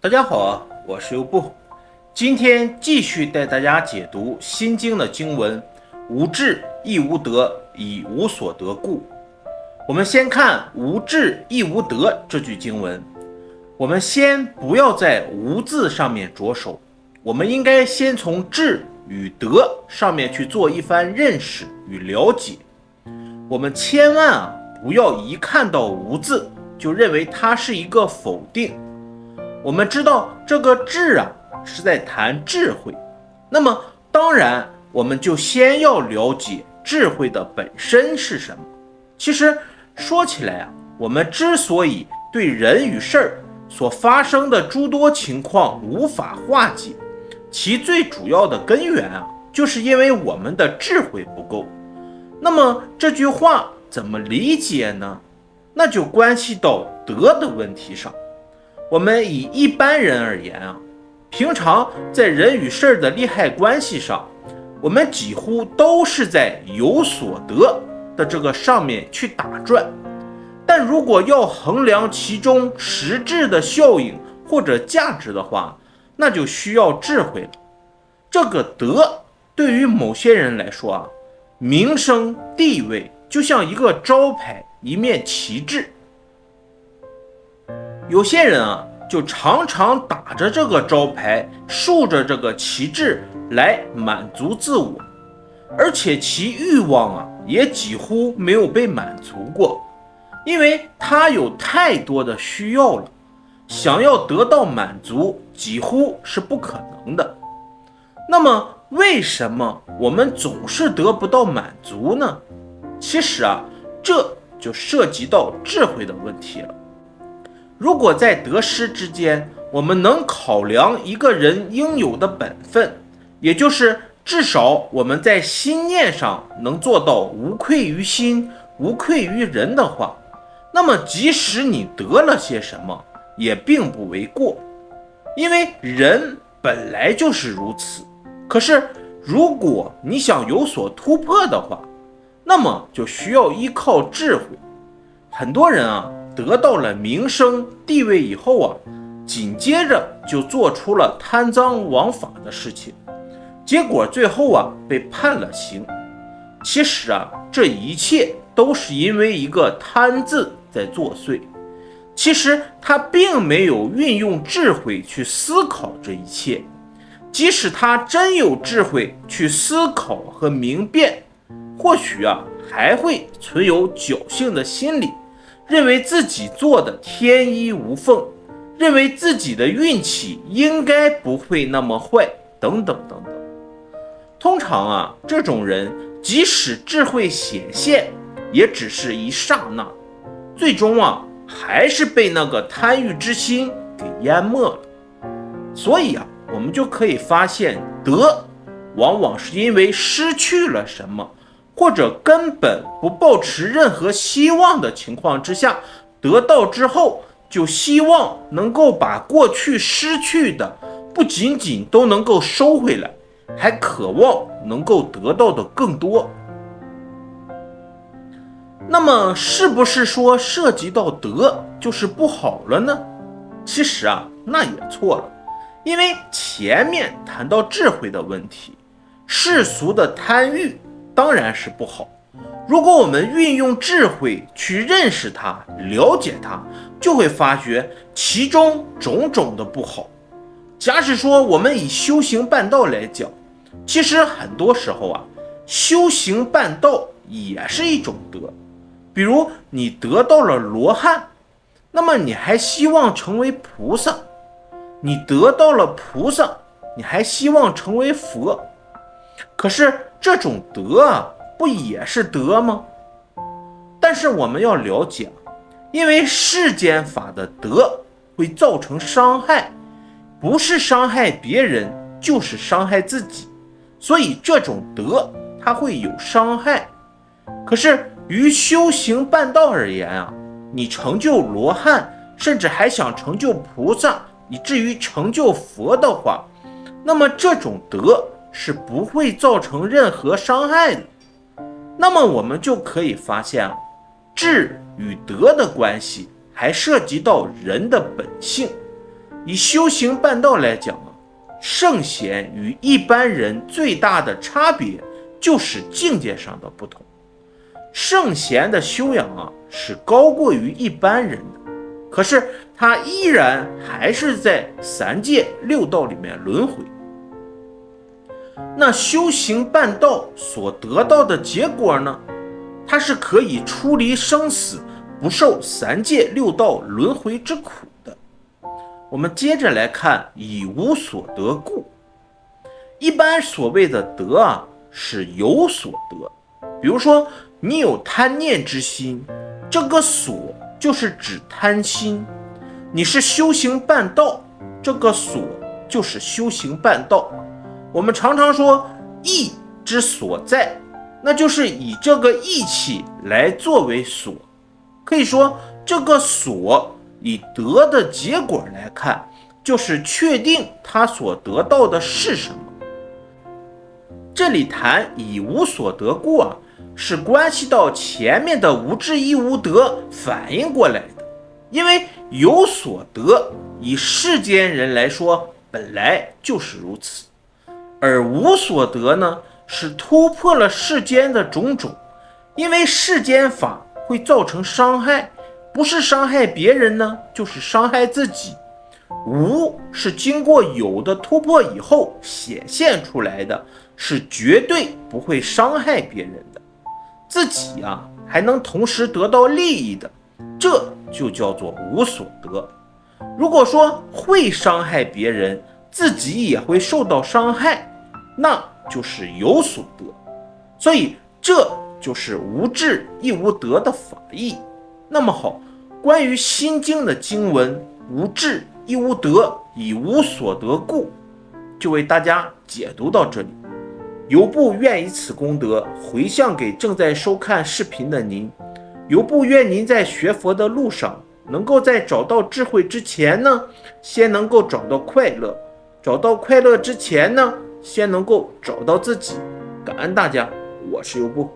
大家好，我是优布，今天继续带大家解读《心经》的经文“无智亦无得，以无所得故”。我们先看“无智亦无得”这句经文，我们先不要在“无”字上面着手，我们应该先从“智”与“得”上面去做一番认识与了解。我们千万不要一看到“无”字就认为它是一个否定。我们知道这个智是在谈智慧，那么当然我们就先要了解智慧的本身是什么。其实说起来我们之所以对人与事儿所发生的诸多情况无法化解，其最主要的根源就是因为我们的智慧不够。那么这句话怎么理解呢？那就关系到德的问题上。我们以一般人而言平常在人与事的利害关系上，我们几乎都是在有所得的这个上面去打转。但如果要衡量其中实质的效应或者价值的话，那就需要智慧了。这个德对于某些人来说名声地位就像一个招牌，一面旗帜。有些人就常常打着这个招牌，竖着这个旗帜来满足自我，而且其欲望也几乎没有被满足过，因为他有太多的需要了，想要得到满足几乎是不可能的。那么为什么我们总是得不到满足呢？其实这就涉及到智慧的问题了。如果在得失之间，我们能考量一个人应有的本分，也就是至少我们在心念上能做到无愧于心，无愧于人的话，那么即使你得了些什么，也并不为过，因为人本来就是如此。可是如果你想有所突破的话，那么就需要依靠智慧。很多人得到了名声地位以后紧接着就做出了贪赃枉法的事情，结果最后被判了刑。其实这一切都是因为一个贪字在作祟。其实他并没有运用智慧去思考这一切，即使他真有智慧去思考和明辨，或许还会存有侥幸的心理，认为自己做的天衣无缝，认为自己的运气应该不会那么坏，等等等等。通常这种人即使智慧显现，也只是一刹那，最终还是被那个贪欲之心给淹没了。所以我们就可以发现，得往往是因为失去了什么，或者根本不抱持任何希望的情况之下，得到之后就希望能够把过去失去的不仅仅都能够收回来，还渴望能够得到的更多。那么是不是说涉及到德就是不好了呢？其实那也错了，因为前面谈到智慧的问题，世俗的贪欲当然是不好。如果我们运用智慧去认识它，了解它，就会发觉其中种种的不好。假使说我们以修行办道来讲，其实很多时候修行办道也是一种德。比如你得到了罗汉，那么你还希望成为菩萨；你得到了菩萨，你还希望成为佛。可是这种德不也是德吗？但是我们要了解，因为世间法的德会造成伤害，不是伤害别人就是伤害自己，所以这种德它会有伤害。可是于修行办道而言你成就罗汉，甚至还想成就菩萨，以至于成就佛的话，那么这种德是不会造成任何伤害的。那么我们就可以发现智与德的关系还涉及到人的本性。以修行办道来讲啊，圣贤与一般人最大的差别就是境界上的不同。圣贤的修养啊是高过于一般人的，可是他依然还是在三界六道里面轮回。那修行办道所得到的结果呢，它是可以出离生死，不受三界六道轮回之苦的。我们接着来看以无所得故。一般所谓的得啊，是有所得。比如说你有贪念之心，这个所就是指贪心。你是修行办道，这个所就是修行办道。我们常常说意之所在，那就是以这个意气来作为所。可以说这个所以得的结果来看，就是确定他所得到的是什么。这里谈以无所得故啊，是关系到前面的无智亦无得反映过来的。因为有所得以世间人来说本来就是如此，而无所得呢，是突破了世间的种种。因为世间法会造成伤害，不是伤害别人呢，就是伤害自己。无是经过有的突破以后显现出来的，是绝对不会伤害别人的，自己啊还能同时得到利益的，这就叫做无所得。如果说会伤害别人，自己也会受到伤害，那就是有所得。所以这就是无智亦无得的法义。那么好，关于心经的经文无智亦无得，以无所得故，就为大家解读到这里。游部愿以此功德回向给正在收看视频的您。游部愿您在学佛的路上，能够在找到智慧之前呢，先能够找到快乐；找到快乐之前呢，先能够找到自己。感恩大家，我是游部。